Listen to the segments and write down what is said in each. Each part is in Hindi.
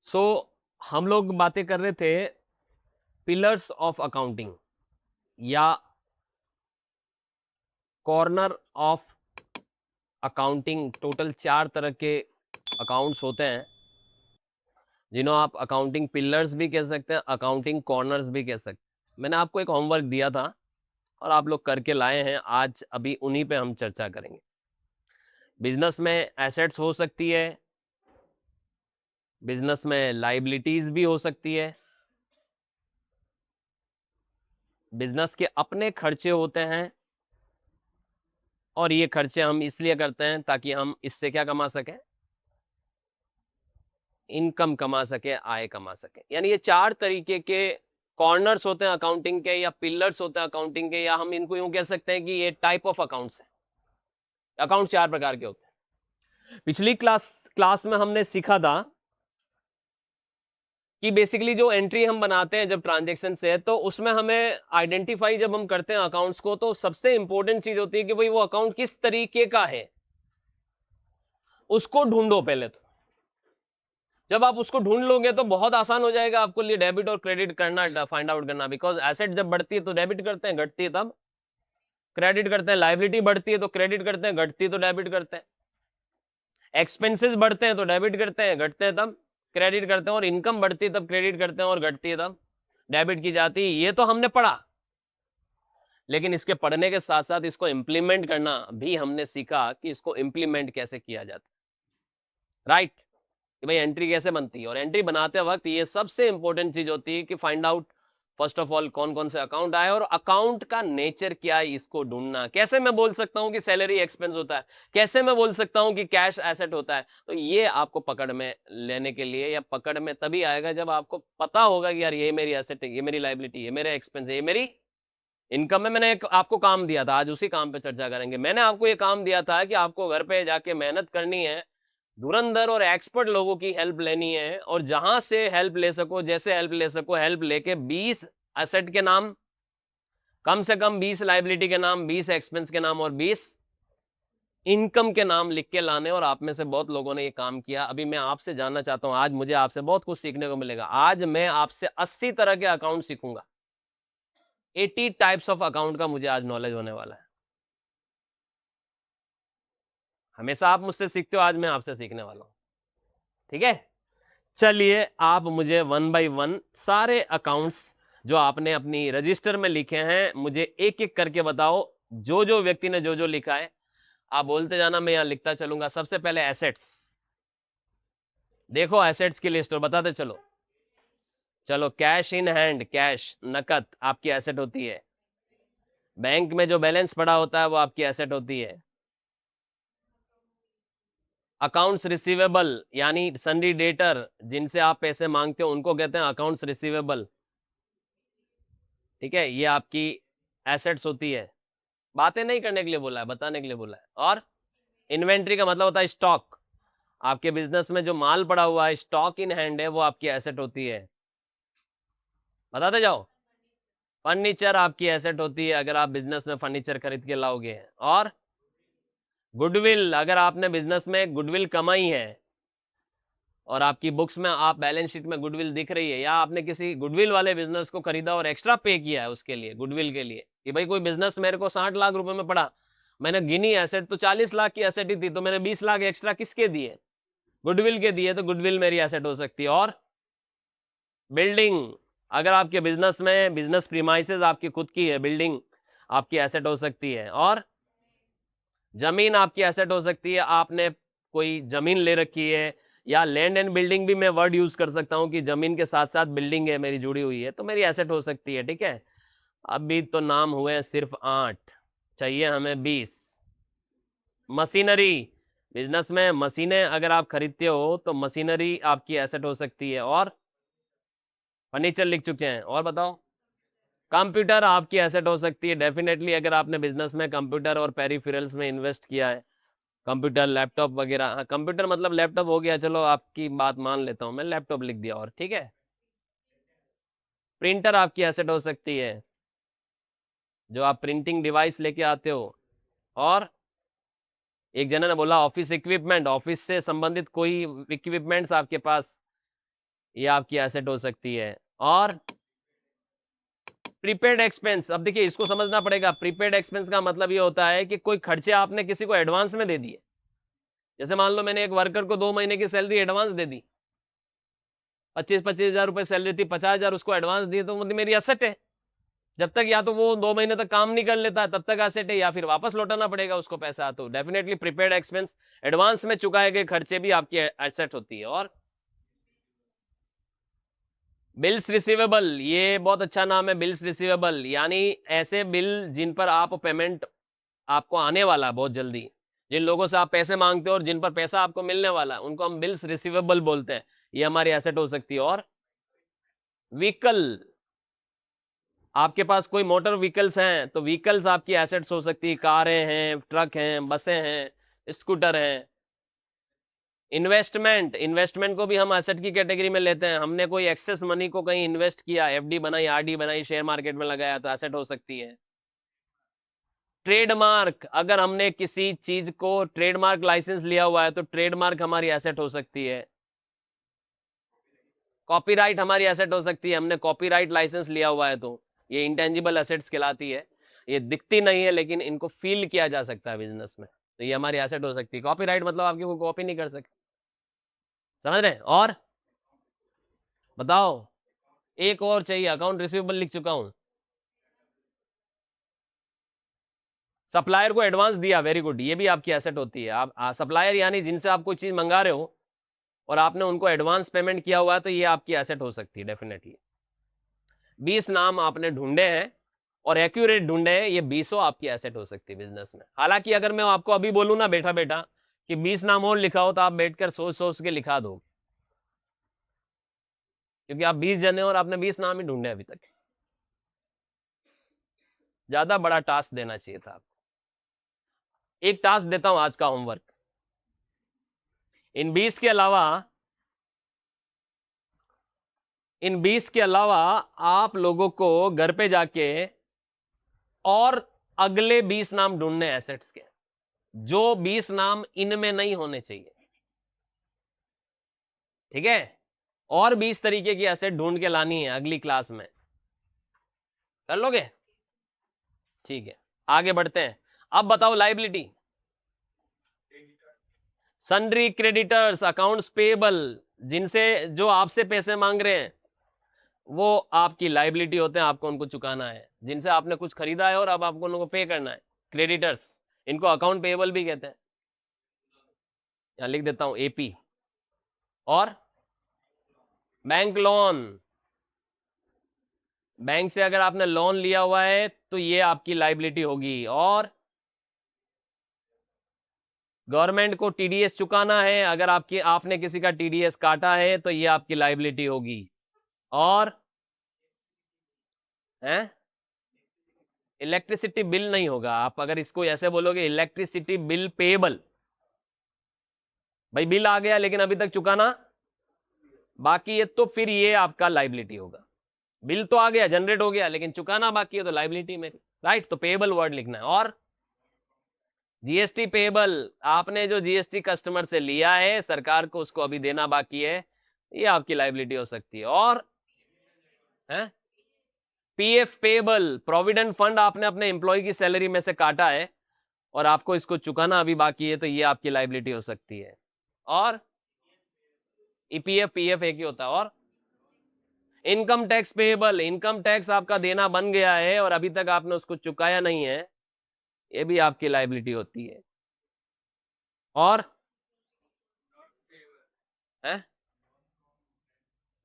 सो हम लोग बातें कर रहे थे पिलर्स ऑफ अकाउंटिंग या कॉर्नर ऑफ अकाउंटिंग। टोटल 4 तरह के अकाउंट्स होते हैं जिन्हों आप अकाउंटिंग पिलर्स भी कह सकते हैं, अकाउंटिंग कॉर्नर्स भी कह सकते हैं। मैंने आपको एक होमवर्क दिया था और आप लोग करके लाए हैं। आज अभी उन्हीं पे हम चर्चा करेंगे। बिजनेस में एसेट्स हो सकती है, बिजनेस में लाइबिलिटीज भी हो सकती है, बिजनेस के अपने खर्चे होते हैं और ये खर्चे हम इसलिए करते हैं ताकि हम इससे क्या कमा सकें, इनकम कमा सके, आय कमा सके। यानी ये 4 तरीके के कॉर्नर्स होते हैं अकाउंटिंग के, या पिलर्स होते हैं अकाउंटिंग के, या हम इनको यूं कह सकते हैं कि ये टाइप ऑफ अकाउंट्स हैं। अकाउंट 4 प्रकार के होते हैं। पिछली क्लास में हमने सीखा था कि बेसिकली जो एंट्री हम बनाते हैं जब ट्रांजैक्शन से, तो उसमें हमें आइडेंटिफाई जब हम करते हैं अकाउंट्स को, तो सबसे इंपॉर्टेंट चीज होती है कि भाई वो अकाउंट किस तरीके का है, उसको ढूंढो पहले। तो जब आप उसको ढूंढ लोगे तो बहुत आसान हो जाएगा आपको लिए डेबिट और क्रेडिट करना, फाइंड आउट करना। बिकॉज एसेट जब बढ़ती है तो डेबिट करते हैं, घटती है तब क्रेडिट करते हैं। लाइबिलिटी बढ़ती है तो क्रेडिट करते हैं, घटती है तो डेबिट करते हैं। एक्सपेंसेस बढ़ते हैं तो डेबिट करते हैं, घटते हैं तब क्रेडिट करते हैं। और इनकम बढ़ती है तब क्रेडिट करते हैं और घटती है तब डेबिट की जाती है। ये तो हमने पढ़ा, लेकिन इसके पढ़ने के साथ साथ इसको इंप्लीमेंट करना भी हमने सीखा कि इसको इंप्लीमेंट कैसे किया जाता है। राइट, कि भाई एंट्री कैसे बनती है। और एंट्री बनाते वक्त ये सबसे इंपॉर्टेंट चीज होती है कि find out first of all कौन कौन से अकाउंट आए और अकाउंट का नेचर क्या है, इसको ढूंढना। कैसे मैं बोल सकता हूं कि सैलरी एक्सपेंस होता है, कैसे मैं बोल सकता हूं कि कैश एसेट होता है। तो ये आपको पकड़ में लेने के लिए, या पकड़ में तभी आएगा जब आपको पता होगा कि यार ये मेरी एसेट है, ये मेरी लाइबिलिटी, ये मेरे एक्सपेंस है, ये मेरी इनकम है। मैंने एक आपको काम दिया था, आज उसी काम पे चर्चा करेंगे। मैंने आपको ये काम दिया था कि आपको घर पे जाके मेहनत करनी है, धुरंधर और एक्सपर्ट लोगों की हेल्प लेनी है, और जहां से हेल्प ले सको, जैसे हेल्प ले सको, हेल्प लेके 20 एसेट के नाम, कम से कम 20 लाइबिलिटी के नाम, 20 एक्सपेंस के नाम और 20 इनकम के नाम लिख के लाने। और आप में से बहुत लोगों ने ये काम किया। अभी मैं आपसे जानना चाहता हूं, आज मुझे आपसे बहुत कुछ सीखने को मिलेगा। आज मैं आपसे 80 तरह के अकाउंट सीखूंगा। 80 टाइप्स ऑफ अकाउंट का मुझे आज नॉलेज होने वाला है। हमेशा आप मुझसे सीखते हो, आज मैं आपसे सीखने वाला हूं। ठीक है, चलिए आप मुझे वन बाय वन सारे अकाउंट्स जो आपने अपनी रजिस्टर में लिखे हैं मुझे एक एक करके बताओ। जो जो व्यक्ति ने जो जो लिखा है आप बोलते जाना, मैं यहां लिखता चलूंगा। सबसे पहले एसेट्स, देखो एसेट्स की लिस्ट और बताते चलो। चलो, कैश इन हैंड, कैश नकद आपकी एसेट होती है। बैंक में जो बैलेंस पड़ा होता है वो आपकी एसेट होती है। अकाउंट्स रिसीवेबल यानी सन्डी डेटर, जिनसे आप पैसे मांगते हो उनको कहते हैं अकाउंट्स रिसीवेबल। ठीक है, ये आपकी एसेट्स होती है। बातें नहीं करने के लिए बोला है, बताने के लिए बोला है। और इन्वेंट्री का मतलब होता है स्टॉक। आपके बिजनेस में जो माल पड़ा हुआ है, स्टॉक इन हैंड है, वो आपकी एसेट होती है। बताते जाओ। फर्नीचर आपकी एसेट होती है, अगर आप बिजनेस में फर्नीचर खरीद के लाओगे। और गुडविल, अगर आपने बिजनेस में गुडविल कमाई है और आपकी बुक्स में, आप बैलेंस शीट में गुडविल दिख रही है, या आपने किसी गुडविल वाले बिजनेस को खरीदा और एक्स्ट्रा पे किया है उसके लिए, गुडविल के लिए, कि भाई कोई बिजनेस मेरे को 60 लाख रुपए में पड़ा, मैंने गिनी एसेट तो 40 लाख की एसेट ही थी, तो मैंने 20 लाख एक्स्ट्रा किसके दिए, गुडविल के दिए, तो गुडविल मेरी एसेट हो सकती है। और बिल्डिंग, अगर आपके बिजनेस में बिजनेस प्रीमाइसेस आपकी खुद की है, बिल्डिंग आपकी एसेट हो सकती है। और जमीन आपकी एसेट हो सकती है, आपने कोई जमीन ले रखी है, या लैंड एंड बिल्डिंग भी मैं वर्ड यूज कर सकता हूं कि जमीन के साथ साथ बिल्डिंग है मेरी जुड़ी हुई है, तो मेरी एसेट हो सकती है। ठीक है, अभी तो नाम हुए हैं सिर्फ 8, चाहिए हमें 20। मशीनरी, बिजनेस में मशीनें अगर आप खरीदते हो तो मशीनरी आपकी एसेट हो सकती है। और फर्नीचर लिख चुके हैं, और बताओ। कंप्यूटर आपकी एसेट हो सकती है डेफिनेटली, अगर आपने बिजनेस में कंप्यूटर और पेरिफेरल्स में इन्वेस्ट किया है, कंप्यूटर लैपटॉप वगैरह। हाँ, कंप्यूटर मतलब लैपटॉप हो गया, चलो आपकी बात मान लेता हूं मैं, लैपटॉप लिख दिया। और ठीक है, प्रिंटर आपकी एसेट हो सकती है, जो आप प्रिंटिंग डिवाइस लेके आते हो। और एक जना ने बोला ऑफिस इक्विपमेंट, ऑफिस से संबंधित कोई इक्विपमेंट्स आपके पास, ये आपकी एसेट हो सकती है। और प्रीपेड एक्सपेंस, अब देखिए इसको समझना पड़ेगा। प्रीपेड एक्सपेंस का मतलब ये होता है कि कोई खर्चे आपने किसी को एडवांस में दे दिए। जैसे मान लो मैंने एक वर्कर को 2 महीने की सैलरी एडवांस दे दी, 25-25 हजार रुपए सैलरी थी, 50,000 उसको एडवांस दिए, तो मेरी एसेट है। जब तक या तो वो 2 महीने तक काम नहीं कर लेता तब तक एसेट है, या फिर वापस लौटाना पड़ेगा उसको पैसा। तो डेफिनेटली प्रीपेड एक्सपेंस, एडवांस में चुकाए गए खर्चे भी आपकी एसेट होती है। और बिल्स रिसीवेबल, ये बहुत अच्छा नाम है, बिल्स रिसीवेबल, यानी ऐसे बिल जिन पर आप पेमेंट आपको आने वाला है बहुत जल्दी, जिन लोगों से आप पैसे मांगते हो और जिन पर पैसा आपको मिलने वाला है, उनको हम बिल्स रिसीवेबल बोलते हैं। ये हमारी एसेट हो सकती है। और व्हीकल, आपके पास कोई मोटर व्हीकल्स हैं तो व्हीकल्स आपकी एसेट्स हो सकती है। कारें हैं, ट्रक हैं, बसें हैं, स्कूटर हैं। इन्वेस्टमेंट, इन्वेस्टमेंट को भी हम एसेट की कैटेगरी में लेते हैं। हमने कोई एक्सेस मनी को कहीं इन्वेस्ट किया, एफडी बनाई, आरडी बनाई, शेयर मार्केट में लगाया, तो एसेट हो सकती है। ट्रेडमार्क, अगर हमने किसी चीज को ट्रेडमार्क लाइसेंस लिया हुआ है तो ट्रेडमार्क हमारी एसेट हो सकती है। कॉपीराइट हमारी एसेट हो सकती है, हमने कॉपीराइट लाइसेंस लिया हुआ है तो ये इंटेंजिबल एसेट्स कहलाती है। ये दिखती नहीं है लेकिन इनको फील किया जा सकता है बिजनेस में, तो ये हमारी एसेट हो सकती है। कॉपीराइट मतलब आपकी कोई कॉपी नहीं कर सकते, समझ रहे हैं? और बताओ, एक और चाहिए। अकाउंट रिसीवेबल लिख चुका हूं। सप्लायर को एडवांस दिया, वेरी गुड, ये भी आपकी एसेट होती है। आप सप्लायर यानी जिनसे आप कोई चीज मंगा रहे हो और आपने उनको एडवांस पेमेंट किया हुआ है, तो ये आपकी एसेट हो सकती है डेफिनेटली। 20 नाम आपने ढूंढे हैं और एक्यूरेट ढूंढे हैं, ये 20 आपकी एसेट हो सकती है बिजनेस में। हालांकि अगर मैं आपको अभी बोलूं ना बैठा बैठा कि 20 नाम और लिखाओ, तो आप बैठकर सोच सोच के लिखा दो, क्योंकि आप 20 जने और आपने 20 नाम ही ढूंढे अभी तक। ज्यादा बड़ा टास्क देना चाहिए था आपको। एक टास्क देता हूं आज का होमवर्क। इन 20 के अलावा आप लोगों को घर पे जाके और अगले 20 नाम ढूंढने एसेट्स के, जो 20 नाम इनमें नहीं होने चाहिए, ठीक है? और 20 तरीके की एसेट ढूंढ के लानी है अगली क्लास में। कर लोगे? ठीक है, आगे बढ़ते हैं। अब बताओ liability. Sundry creditors, accounts payable, जिनसे जो आपसे पैसे मांग रहे हैं वो आपकी लायबिलिटी होते हैं, आपको उनको चुकाना है। जिनसे आपने कुछ खरीदा है और अब आपको उनको पे करना है, क्रेडिटर्स, इनको अकाउंट पेएबल भी कहते हैं। यहां लिख देता हूं एपी। और बैंक लोन, बैंक से अगर आपने लोन लिया हुआ है तो ये आपकी लायबिलिटी होगी। और गवर्नमेंट को टीडीएस चुकाना है, अगर आपने किसी का टीडीएस काटा है तो ये आपकी लायबिलिटी होगी। और इलेक्ट्रिसिटी बिल नहीं होगा, आप अगर इसको ऐसे बोलोगे इलेक्ट्रिसिटी बिल पेएबल, भाई बिल आ गया लेकिन अभी तक चुकाना बाकी है, तो फिर ये आपका लायबिलिटी होगा। बिल तो आ गया, जनरेट हो गया, लेकिन चुकाना बाकी है, तो लायबिलिटी मेरी, राइट? तो पेएबल वर्ड लिखना है। और जीएसटी पेएबल, आपने जो जीएसटी कस्टमर से लिया है, सरकार को उसको अभी देना बाकी है, ये आपकी लायबिलिटी हो सकती है। और पीएफ पेएबल, प्रोविडेंट फंड आपने अपने एम्प्लॉय की सैलरी में से काटा है और आपको इसको चुकाना अभी बाकी है, तो ये आपकी लायबिलिटी हो सकती है। और ईपीएफ पीएफ एक ही होता है। और income tax payable, income tax आपका देना बन गया है और अभी तक आपने उसको चुकाया नहीं है, ये भी आपकी लायबिलिटी होती है। और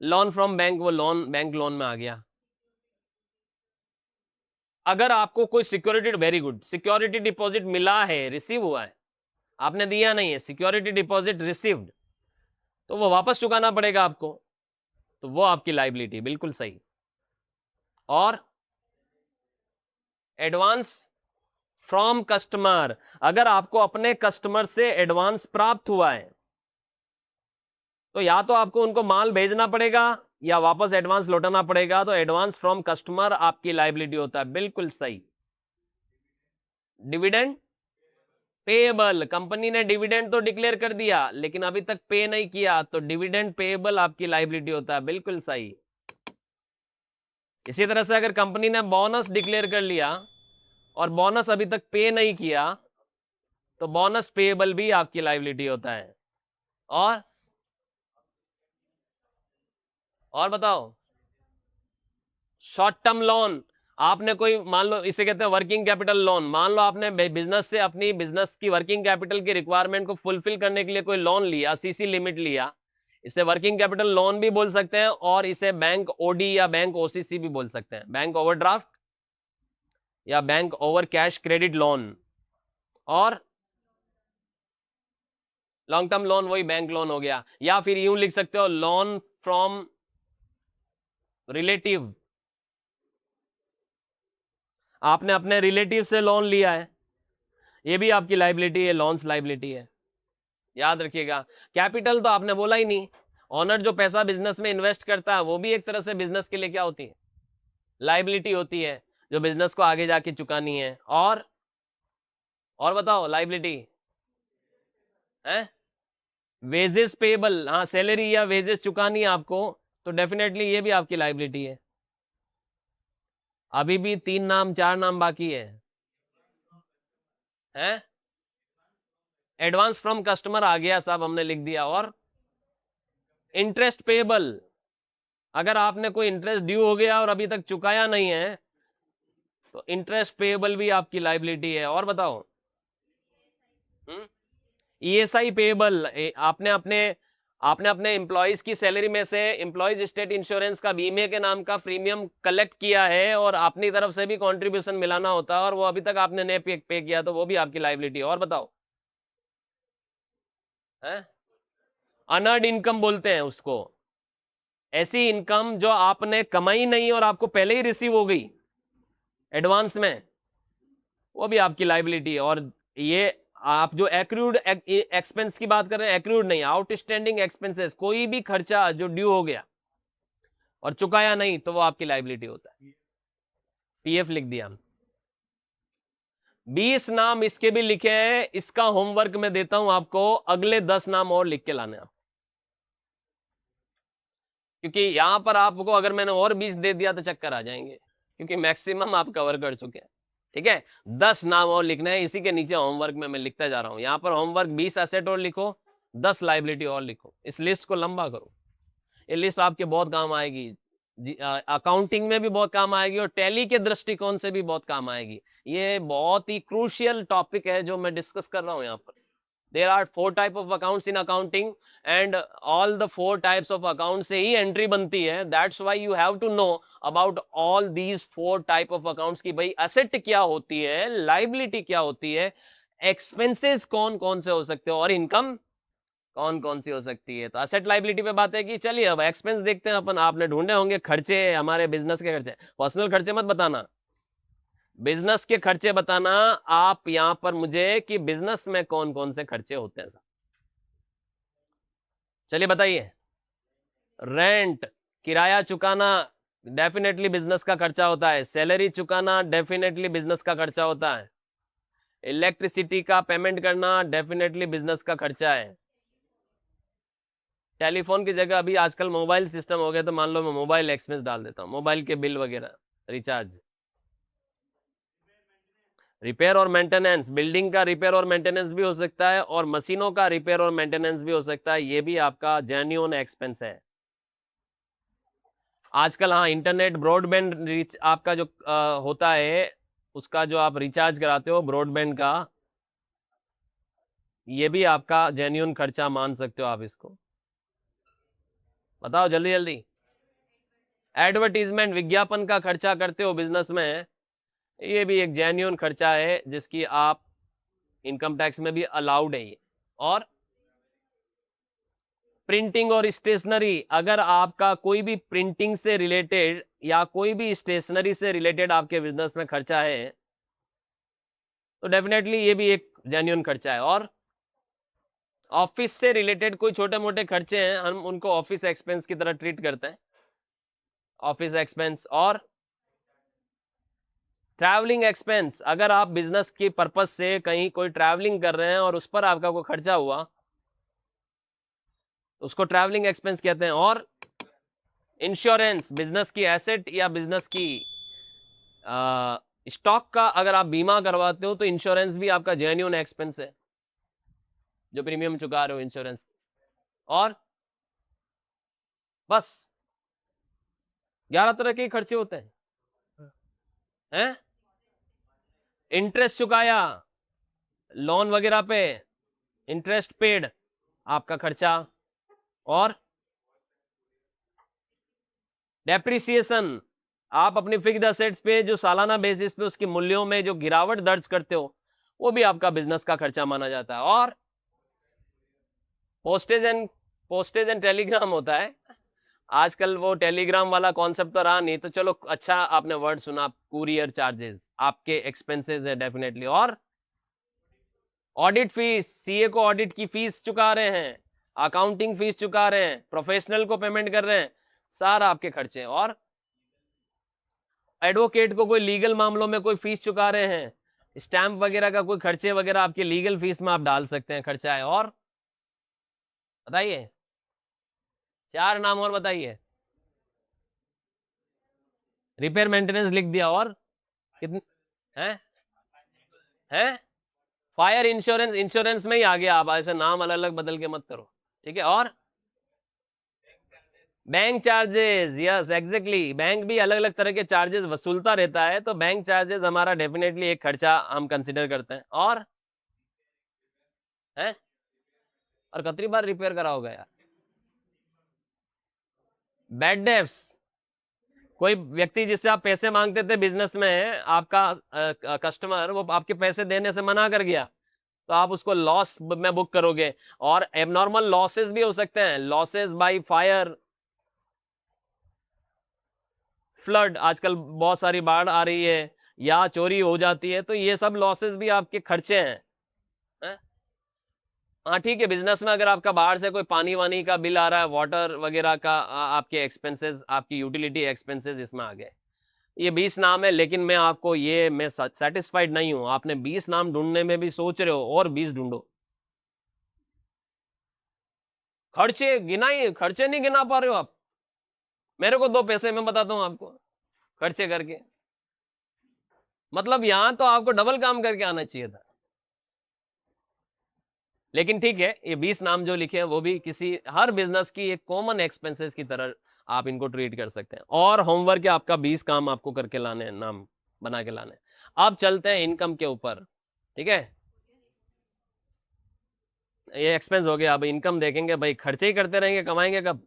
लोन फ्रॉम बैंक, वो लोन बैंक लोन में आ गया। अगर आपको कोई security, very good, security deposit मिला है, रिसीव हुआ है, आपने दिया नहीं है, सिक्योरिटी डिपॉजिट रिसीव्ड, तो वो वापस चुकाना पड़ेगा आपको, तो वो आपकी लायबिलिटी, बिल्कुल सही। और एडवांस फ्रॉम कस्टमर, अगर आपको अपने कस्टमर से एडवांस प्राप्त हुआ है तो या तो आपको उनको माल भेजना पड़ेगा या वापस एडवांस लौटाना पड़ेगा, तो एडवांस फ्रॉम कस्टमर आपकी लायबिलिटी होता है, बिल्कुल सही। डिविडेंड, पेएबल, कंपनी ने डिविडेंड तो डिक्लेयर कर दिया लेकिन अभी तक पे नहीं किया, तो डिविडेंड पेएबल आपकी लायबिलिटी होता है। बिल्कुल सही। इसी तरह से अगर कंपनी ने बोनस डिक्लेयर कर लिया और बोनस अभी तक पे नहीं किया, तो बोनस पेएबल भी आपकी लायबिलिटी होता है। और बताओ, शॉर्ट टर्म लोन, आपने कोई, मान लो इसे कहते हैं वर्किंग कैपिटल लोन, मान लो आपने बिजनेस से अपनी बिजनेस की वर्किंग कैपिटल की रिक्वायरमेंट को फुलफिल करने के लिए कोई लोन लिया, सीसी लिमिट लिया, इसे वर्किंग कैपिटल लोन भी बोल सकते हैं और इसे बैंक ओडी या बैंक ओसीसी भी बोल सकते हैं, बैंक ओवरड्राफ्ट या bank over cash credit loan. और लॉन्ग टर्म लोन वही बैंक लोन हो गया, या फिर यूं लिख सकते हो लोन फ्रॉम रिलेटिव, आपने अपने रिलेटिव से लोन लिया है, ये भी आपकी लायबिलिटी है, लोन्स लायबिलिटी है, याद रखिएगा। कैपिटल तो आपने बोला ही नहीं, ऑनर जो पैसा बिजनेस में इन्वेस्ट करता है वो भी एक तरह से बिजनेस के लिए क्या होती है, लायबिलिटी होती है, जो बिजनेस को आगे जाके चुकानी है। और बताओ लायबिलिटी है वेजेस पेएबल, हाँ सैलरी या वेजेस चुकानी है आपको, तो डेफिनेटली ये भी आपकी लायबिलिटी है। अभी भी 3 नाम 4 नाम बाकी है, हैं? एडवांस फ्रॉम कस्टमर आ गया साहब, हमने लिख दिया। और इंटरेस्ट पेएबल, अगर आपने कोई इंटरेस्ट ड्यू हो गया और अभी तक चुकाया नहीं है, तो इंटरेस्ट पेएबल भी आपकी लायबिलिटी है। और बताओ, ईएसआई पेएबल, आपने अपने एम्प्लॉयज की सैलरी में से एम्प्लॉयज स्टेट इंश्योरेंस का बीमे के नाम का प्रीमियम कलेक्ट किया है और अपनी तरफ से भी कंट्रीब्यूशन मिलाना होता है और वो अभी तक आपने नहीं पे किया, तो वो भी आपकी लायबिलिटी है। और बताओ, है अनअर्न्ड इनकम बोलते हैं उसको, ऐसी इनकम जो आपने कमाई नहीं और आपको पहले ही रिसीव हो गई एडवांस में, वो भी आपकी लायबिलिटी है। और ये आप जो एक्रूड एक्सपेंस की बात कर रहे हैं, एक्रूड नहीं, आउटस्टैंडिंग एक्सपेंसेस, कोई भी खर्चा जो ड्यू हो गया और चुकाया नहीं, तो वो आपकी लायबिलिटी होता है। पीएफ लिख दिया हम। 20 नाम इसके भी लिखे हैं, इसका होमवर्क मैं देता हूं आपको, अगले 10 नाम और लिख के लाने आप, क्योंकि यहां पर आपको अगर मैंने और 20 दे दिया तो चक्कर आ जाएंगे, क्योंकि मैक्सिमम आप कवर कर चुके हैं। ठीक है, 10 नाम और लिखना है, इसी के नीचे होमवर्क में मैं लिखता जा रहा हूं। यहां पर होमवर्क 20 एसेट और लिखो, 10 लायबिलिटी और लिखो, इस लिस्ट को लंबा करो। ये लिस्ट आपके बहुत काम आएगी, अकाउंटिंग में भी बहुत काम आएगी और टैली के दृष्टिकोण से भी बहुत काम आएगी। ये बहुत ही क्रूशियल टॉपिक है जो मैं डिस्कस कर रहा हूं यहाँ पर। There are 4 type of accounts in accounting and all the 4 types of accounts से ही एंट्री बनती है। That's why you have to know about all these 4 type of accounts की भाई asset क्या होती है, liability क्या होती है, expenses कौन कौन से हो सकते हैं और इनकम कौन कौन सी हो सकती है। तो असेट लाइबिलिटी पे बात है कि चलिए अब एक्सपेंस देखते हैं अपन। आपने ढूंढे होंगे खर्चे, हमारे बिजनेस के खर्चे, पर्सनल खर्चे मत बताना, बिजनेस के खर्चे बताना आप यहां पर मुझे कि बिजनेस में कौन कौन से खर्चे होते हैं। चलिए बताइए, रेंट, किराया चुकाना डेफिनेटली बिजनेस का खर्चा होता है, सैलरी चुकाना डेफिनेटली बिजनेस का खर्चा होता है, इलेक्ट्रिसिटी का पेमेंट करना डेफिनेटली बिजनेस का खर्चा है। टेलीफोन की जगह अभी आजकल मोबाइल सिस्टम हो गया, तो मान लो मैं मोबाइल एक्सपेंस डाल देता हूँ, मोबाइल के बिल वगैरह, रिचार्ज। रिपेयर और मेंटेनेंस, बिल्डिंग का रिपेयर और मेंटेनेंस भी हो सकता है और मशीनों का रिपेयर और मेंटेनेंस भी हो सकता है, ये भी आपका जेन्युइन एक्सपेंस है। आजकल हाँ, इंटरनेट ब्रॉडबैंड रीच आपका जो होता है, उसका जो आप रिचार्ज कराते हो ब्रॉडबैंड का, ये भी आपका जेन्युइन खर्चा मान सकते हो आप इसको। बताओ जल्दी जल्दी। एडवर्टीजमेंट, विज्ञापन का खर्चा करते हो बिजनेस में, ये भी एक जेन्युइन खर्चा है जिसकी आप इनकम टैक्स में भी अलाउड है ये। और प्रिंटिंग और स्टेशनरी, अगर आपका कोई भी प्रिंटिंग से रिलेटेड या कोई भी स्टेशनरी से रिलेटेड आपके बिजनेस में खर्चा है, तो डेफिनेटली ये भी एक जेन्युइन खर्चा है। और ऑफिस से रिलेटेड कोई छोटे मोटे खर्चे हैं, हम उनको ऑफिस एक्सपेंस की तरह ट्रीट करते हैं, ऑफिस एक्सपेंस। और ट्रैवलिंग एक्सपेंस, अगर आप बिजनेस के पर्पस से कहीं कोई ट्रैवलिंग कर रहे हैं और उस पर आपका कोई खर्चा हुआ, उसको ट्रैवलिंग एक्सपेंस कहते हैं। और इंश्योरेंस, बिजनेस की एसेट या बिजनेस की स्टॉक का अगर आप बीमा करवाते हो तो इंश्योरेंस भी आपका जेन्युइन एक्सपेंस है, जो प्रीमियम चुका रहे हो इंश्योरेंस। और बस 11 तरह के खर्चे होते हैं। इंटरेस्ट चुकाया लोन वगैरह पे, इंटरेस्ट पेड आपका खर्चा। और डेप्रिसिएशन, आप अपनी फिक्स्ड एसेट्स पे जो सालाना बेसिस पे उसके मूल्यों में जो गिरावट दर्ज करते हो, वो भी आपका बिजनेस का खर्चा माना जाता है। और पोस्टेज एंड टेलीग्राम होता है। आजकल वो टेलीग्राम वाला कॉन्सेप्ट तो रहा नहीं, तो चलो अच्छा आपने वर्ड सुना, कुरियर चार्जेस आपके एक्सपेंसेस है डेफिनेटली। और ऑडिट फीस, सीए को ऑडिट की फीस चुका रहे हैं, अकाउंटिंग फीस चुका रहे हैं, प्रोफेशनल को पेमेंट कर रहे हैं, सारा आपके खर्चे। और एडवोकेट को कोई लीगल मामलों में कोई फीस चुका रहे हैं, स्टैंप वगैरह का कोई खर्चे वगैरह आपके लीगल फीस में आप डाल सकते हैं, खर्चा है। और बताइए 4 नाम और बताइए। रिपेयर मेंटेनेंस लिख दिया। और कितने हैं? फायर इंश्योरेंस, इंश्योरेंस में ही आ गया, आप ऐसे नाम अलग अलग बदल के मत करो, ठीक है। और bank charges, yes exactly, bank भी अलग अलग तरह के चार्जेस वसूलता रहता है, तो बैंक चार्जेस हमारा डेफिनेटली एक खर्चा हम कंसिडर करते हैं। और है, और कितनी बार रिपेयर कराओगे यार? बैड डेब्ट्स, कोई व्यक्ति जिससे आप पैसे मांगते थे बिजनेस में, आपका कस्टमर, वो आपके पैसे देने से मना कर गया, तो आप उसको लॉस में बुक करोगे। और एबनॉर्मल लॉसेस भी हो सकते हैं, लॉसेस बाय फायर, फ्लड, आजकल बहुत सारी बाढ़ आ रही है या चोरी हो जाती है, तो ये सब लॉसेस भी आपके खर्चे हैं। हाँ ठीक है, बिजनेस में अगर आपका बाहर से कोई पानी वानी का बिल आ रहा है, वाटर वगैरह का, आपके एक्सपेंसेस, आपकी यूटिलिटी एक्सपेंसेस इसमें आ गए। ये 20 नाम है, लेकिन मैं सेटिस्फाइड नहीं हूं। आपने 20 नाम ढूंढने में भी सोच रहे हो, और 20 ढूंढो। खर्चे गिनाइए, खर्चे नहीं गिना पा रहे हो आप। मेरे को 2 पैसे, मैं बताता हूं आपको खर्चे करके, मतलब यहां तो आपको डबल काम करके आना चाहिए था। लेकिन ठीक है, ये 20 नाम जो लिखे हैं वो भी किसी हर बिजनेस की एक कॉमन एक्सपेंसेस की तरह आप इनको ट्रीट कर सकते हैं। और होमवर्क है आपका, 20 काम आपको करके लाने हैं, नाम बना के लाने हैं। अब चलते हैं इनकम के ऊपर, ठीक है। ये एक्सपेंस हो गया, अब इनकम देखेंगे। भाई खर्चे ही करते रहेंगे, कमाएंगे कब?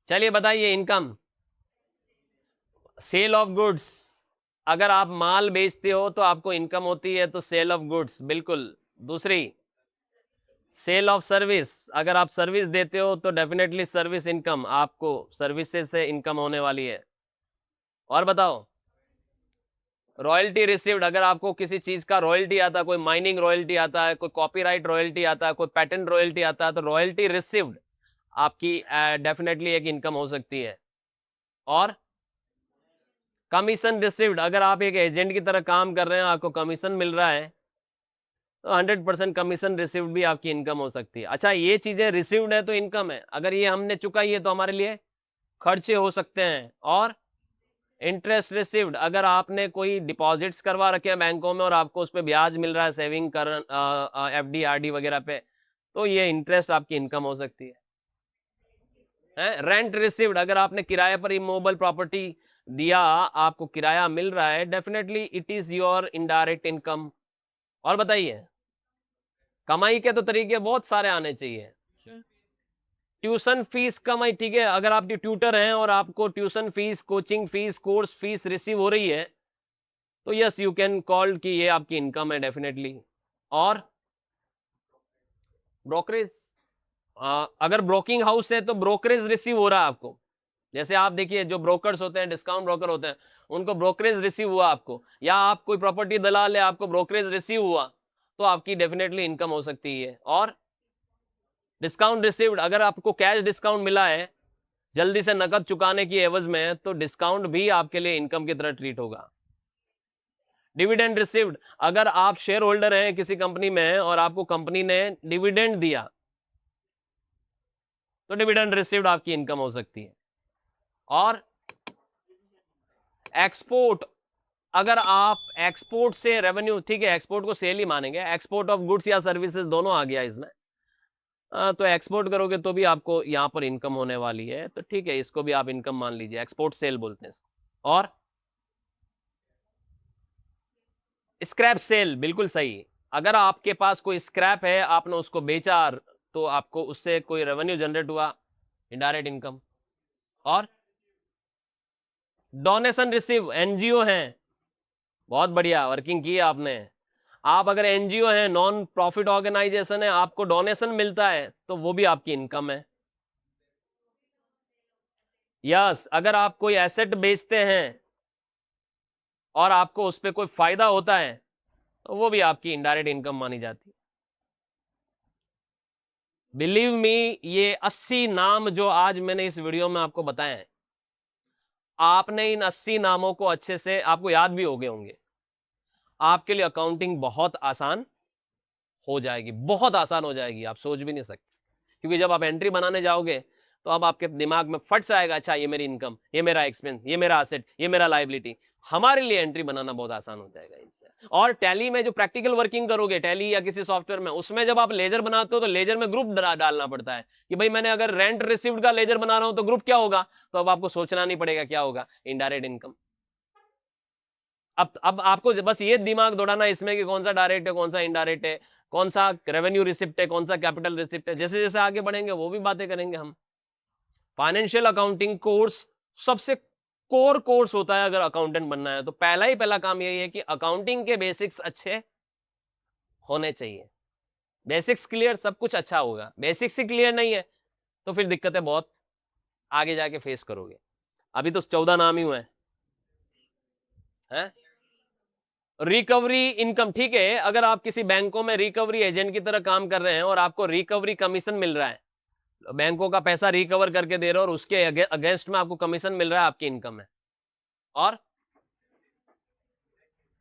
चलिए बताइए, इनकम, सेल ऑफ गुड्स, अगर आप माल बेचते हो तो आपको इनकम होती है, तो सेल ऑफ गुड्स बिल्कुल। दूसरी, सेल ऑफ सर्विस, अगर आप सर्विस देते हो तो डेफिनेटली सर्विस इनकम, आपको सर्विसेज से इनकम होने वाली है। और बताओ, रॉयल्टी रिसीव्ड, अगर आपको किसी चीज का रॉयल्टी आता है, कोई माइनिंग रॉयल्टी आता है, कोई कॉपीराइट रॉयल्टी आता है, कोई पैटेंट रॉयल्टी आता है, तो रॉयल्टी रिसीव्ड आपकी डेफिनेटली एक इनकम हो सकती है। और कमीशन रिसीव्ड, अगर आप एक एजेंट की तरह काम कर रहे हैं, आपको कमीशन मिल रहा है, तो 100% कमीशन रिसीव्ड भी आपकी इनकम हो सकती है। अच्छा, ये चीजें रिसीव्ड है तो इनकम है, अगर ये हमने चुकाई है तो हमारे लिए खर्चे हो सकते हैं। और इंटरेस्ट रिसीव्ड, अगर आपने कोई डिपॉजिट्स करवा रखे हैं बैंकों में और आपको उस पर ब्याज मिल रहा है, सेविंग कर एफडी आरडी वगैरह पे, तो ये इंटरेस्ट आपकी इनकम हो सकती है। रेंट रिसीव्ड, अगर आपने किराए पर इमूवेबल प्रॉपर्टी दिया, आपको किराया मिल रहा है, definitely it is your indirect income. और बताइए, कमाई के तो तरीके बहुत सारे आने चाहिए। ट्यूशन फीस कमाई, ठीक है, अगर आप ट्यूटर हैं और आपको tuition fees, coaching fees, course fees receive हो रही है, तो यस यू कैन कॉल कि ये आपकी इनकम है डेफिनेटली। और ब्रोकरेज, अगर ब्रोकिंग हाउस है तो ब्रोकरेज रिसीव हो रहा है आपको, जैसे आप देखिए जो ब्रोकर्स होते हैं, डिस्काउंट ब्रोकर होते हैं, उनको ब्रोकरेज रिसीव हुआ आपको, या आप कोई प्रॉपर्टी दलाल है, आपको ब्रोकरेज रिसीव हुआ, तो आपकी डेफिनेटली इनकम हो सकती है। और डिस्काउंट रिसीव्ड, अगर आपको कैश डिस्काउंट मिला है जल्दी से नकद चुकाने की एवज में, तो डिस्काउंट भी आपके लिए इनकम की तरह ट्रीट होगा। डिविडेंड रिसीव्ड, अगर आप शेयर होल्डर हैं किसी कंपनी में और आपको कंपनी ने डिविडेंड दिया तो डिविडेंड रिसीव्ड आपकी इनकम हो सकती है। और एक्सपोर्ट, अगर आप एक्सपोर्ट से रेवेन्यू, ठीक है एक्सपोर्ट को सेल ही मानेंगे, एक्सपोर्ट ऑफ गुड्स या सर्विसेज दोनों आ गया इसमें, तो एक्सपोर्ट करोगे तो भी आपको यहां पर इनकम होने वाली है, तो ठीक है इसको भी आप इनकम मान लीजिए, एक्सपोर्ट सेल बोलते हैं इसको। और स्क्रैप सेल, बिल्कुल सही, अगर आपके पास कोई स्क्रैप है आपने उसको बेचा तो आपको उससे कोई रेवेन्यू जनरेट हुआ, इनडायरेक्ट इनकम। और डोनेशन रिसीव, एनजीओ हैं, बहुत बढ़िया वर्किंग की है आपने, आप अगर एनजीओ हैं, नॉन प्रॉफिट ऑर्गेनाइजेशन है, आपको डोनेशन मिलता है तो वो भी आपकी इनकम है। यस, अगर आप कोई एसेट बेचते हैं और आपको उस पर कोई फायदा होता है तो वो भी आपकी इनडायरेक्ट इनकम मानी जाती है। बिलीव मी, ये 80 नाम जो आज मैंने इस वीडियो में आपको बताए हैं, आपने इन 80 नामों को अच्छे से आपको याद भी हो गए होंगे, आपके लिए अकाउंटिंग बहुत आसान हो जाएगी, बहुत आसान हो जाएगी, आप सोच भी नहीं सकते। क्योंकि जब आप एंट्री बनाने जाओगे तो अब आपके दिमाग में फट से आएगा, अच्छा ये मेरी इनकम, ये मेरा एक्सपेंस, ये मेरा एसेट, ये मेरा लायबिलिटी, हमारे लिए एंट्री बनाना बहुत आसान हो जाएगा इससे। और टैली में जो प्रैक्टिकल वर्किंग करोगे, टैली या किसी सॉफ्टवेयर में, उसमें जब आप लेजर बनाते हो तो लेजर में ग्रुप डालना पड़ता है कि भाई मैंने अगर रेंट रिसीव्ड का लेजर बना रहा हूं तो ग्रुप क्या होगा, तो अब आपको सोचना नहीं पड़ेगा क्या होगा, इनडायरेक्ट इनकम। अब आपको बस ये दिमाग दौड़ाना इसमें कि कौन सा डायरेक्ट है, कौन सा इनडायरेक्ट है, कौन सा रेवेन्यू रिसिप्ट है, कौन सा कैपिटल रिसिप्ट है, जैसे जैसे आगे बढ़ेंगे वो भी बातें करेंगे हम। फाइनेंशियल अकाउंटिंग कोर्स सबसे कोर कोर्स होता है अगर अकाउंटेंट बनना है, तो पहला काम यही है कि अकाउंटिंग के बेसिक्स अच्छे होने चाहिए। बेसिक्स क्लियर, सब कुछ अच्छा होगा, बेसिक्स ही क्लियर नहीं है तो फिर दिक्कतें बहुत आगे जाके फेस करोगे। अभी तो 14 नाम ही हुए हैं। रिकवरी इनकम, ठीक है, अगर आप किसी बैंकों में रिकवरी एजेंट की तरह काम कर रहे हैं और आपको रिकवरी कमीशन मिल रहा है, बैंकों का पैसा रिकवर करके दे रहे हो और उसके अगेंस्ट में आपको कमीशन मिल रहा है, आपकी इनकम है। और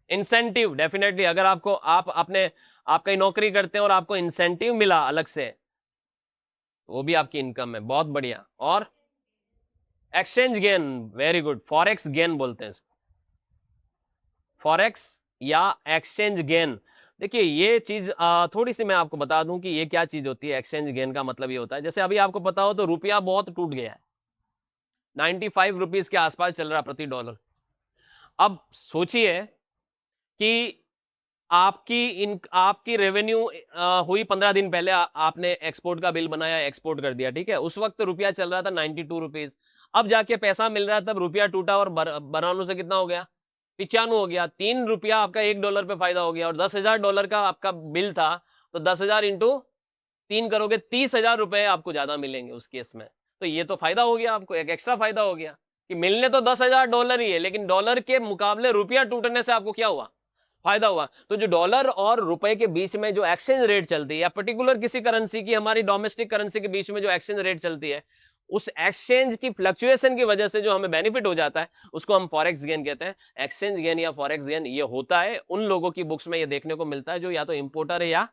इंसेंटिव, डेफिनेटली अगर आपको आप कहीं नौकरी करते हैं और आपको इंसेंटिव मिला अलग से, वो भी आपकी इनकम है, बहुत बढ़िया। और exchange gain, very good, forex gain बोलते हैं इसको, फॉरेक्स या एक्सचेंज गेन। देखिए ये चीज थोड़ी सी मैं आपको बता दूं कि ये क्या चीज होती है। एक्सचेंज गेन का मतलब ये होता है, जैसे अभी आपको पता हो तो रुपया बहुत टूट गया है, 95 रुपीज के आसपास चल रहा प्रति डॉलर। अब सोचिए कि आपकी रेवेन्यू हुई 15 दिन पहले, आपने एक्सपोर्ट का बिल बनाया, एक्सपोर्ट कर दिया, ठीक है, उस वक्त रुपया चल रहा था 92 रुपीज, अब जाके पैसा मिल रहा है तब रुपया टूटा और बरानों से कितना हो गया, 95 हो गया, 3 रुपया आपका $1 पे फायदा हो गया, और $10,000 का आपका बिल था, तो 10,000 इंटू 3 करोगे, 30,000 रुपए आपको ज्यादा मिलेंगे उस केस में। तो ये तो फायदा हो गया, आपको एक एक्स्ट्रा फायदा हो गया कि मिलने तो $10,000 ही है, लेकिन डॉलर के मुकाबले रुपया टूटने से आपको क्या हुआ, फायदा हुआ। तो जो डॉलर और रुपए के बीच में जो एक्सचेंज रेट चलती है, या पर्टिकुलर किसी करेंसी की, हमारी डोमेस्टिक करेंसी के बीच में जो एक्सचेंज रेट चलती है, उस एक्सचेंज की फ्लक्चुएशन की वजह से जो हमें बेनिफिट हो जाता है, उसको हम फॉरेक्स गेन कहते हैं। एक्सचेंज गेन या फॉरेक्स गेन ये होता है उन लोगों की बुक्स में, ये देखने को मिलता है जो या तो इंपोर्टर है या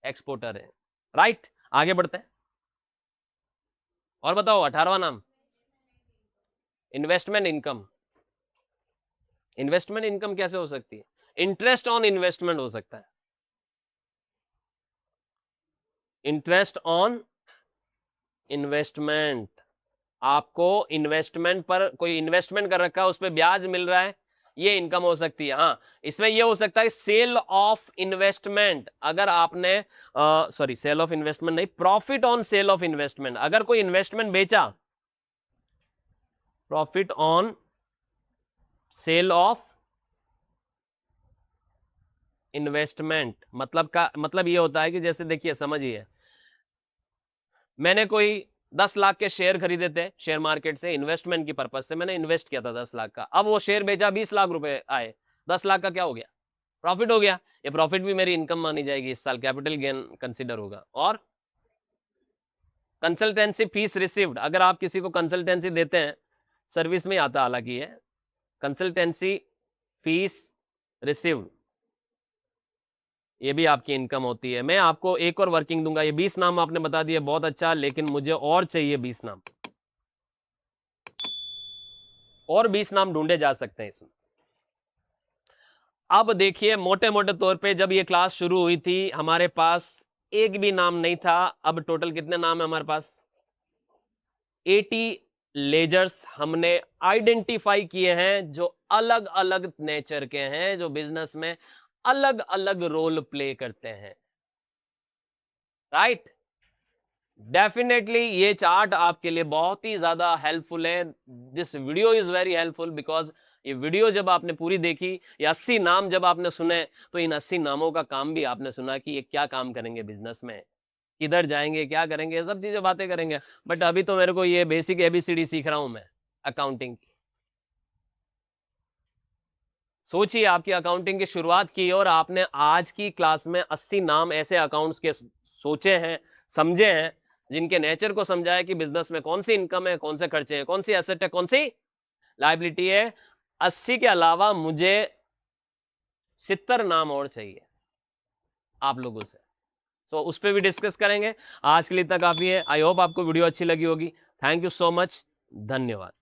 एक्सपोर्टर है। राइट, आगे बढ़ते हैं और बताओ 18वां नाम, इन्वेस्टमेंट इनकम। इन्वेस्टमेंट इनकम कैसे हो सकती है? इंटरेस्ट ऑन इन्वेस्टमेंट हो सकता है, इंटरेस्ट ऑन इन्वेस्टमेंट, आपको इन्वेस्टमेंट पर, कोई इन्वेस्टमेंट कर रखा है उस पर ब्याज मिल रहा है, ये इनकम हो सकती है। हाँ, इसमें ये हो सकता है सेल ऑफ इन्वेस्टमेंट, अगर आपने सॉरी सेल ऑफ इन्वेस्टमेंट नहीं, profit on sale of investment, अगर कोई इन्वेस्टमेंट बेचा, profit on sale of investment, मतलब ये होता है कि जैसे देखिए समझिए, मैंने कोई 10 लाख के शेयर खरीदे थे शेयर मार्केट से, इन्वेस्टमेंट की पर्पज से मैंने इन्वेस्ट किया था 10 लाख का, अब वो शेयर बेचा, 20 लाख रुपए आए, 10 लाख का क्या हो गया, प्रॉफिट हो गया, ये प्रॉफिट भी मेरी इनकम मानी जाएगी इस साल, कैपिटल गेन कंसीडर होगा। और कंसल्टेंसी फीस रिसीव्ड, अगर आप किसी को कंसल्टेंसी देते हैं, सर्विस में आता हालांकि है, कंसल्टेंसी फीस रिसीव्ड, ये भी आपकी इनकम होती है। मैं आपको एक और वर्किंग दूंगा, ये 20 नाम आपने बता दिए, बहुत अच्छा, लेकिन मुझे और चाहिए 20 नाम, और 20 नाम ढूंढे जा सकते हैं इसमें। अब देखिए मोटे मोटे तौर पे जब ये क्लास शुरू हुई थी हमारे पास एक भी नाम नहीं था, अब टोटल कितने नाम है हमारे पास? 80 लेजर्स हमने आइडेंटिफाई किए हैं जो अलग अलग नेचर के हैं, जो बिजनेस में अलग अलग रोल प्ले करते हैं, राइट? डेफिनेटली ये चार्ट आपके लिए बहुत ही ज्यादा हेल्पफुल है। This video is very helpful because ये वीडियो जब आपने पूरी देखी, ये 80 नाम जब आपने सुने, तो इन 80 नामों का काम भी आपने सुना कि ये क्या काम करेंगे बिजनेस में, किधर जाएंगे, क्या करेंगे, ये सब चीजें बातें करेंगे। बट अभी तो मेरे को ये बेसिक एबीसीडी सीख रहा हूं मैं अकाउंटिंग की। सोचिए आपकी अकाउंटिंग की शुरुआत की और आपने आज की क्लास में 80 नाम ऐसे अकाउंट्स के सोचे हैं, समझे हैं, जिनके नेचर को समझा है कि बिजनेस में कौन सी इनकम है, कौन से खर्चे हैं, कौन सी एसेट है, कौन सी लायबिलिटी है। 80 के अलावा मुझे 70 नाम और चाहिए आप लोगों से, तो उस पर भी डिस्कस करेंगे। आज के लिए इतना काफी है। आई होप आपको वीडियो अच्छी लगी होगी। थैंक यू सो मच, धन्यवाद।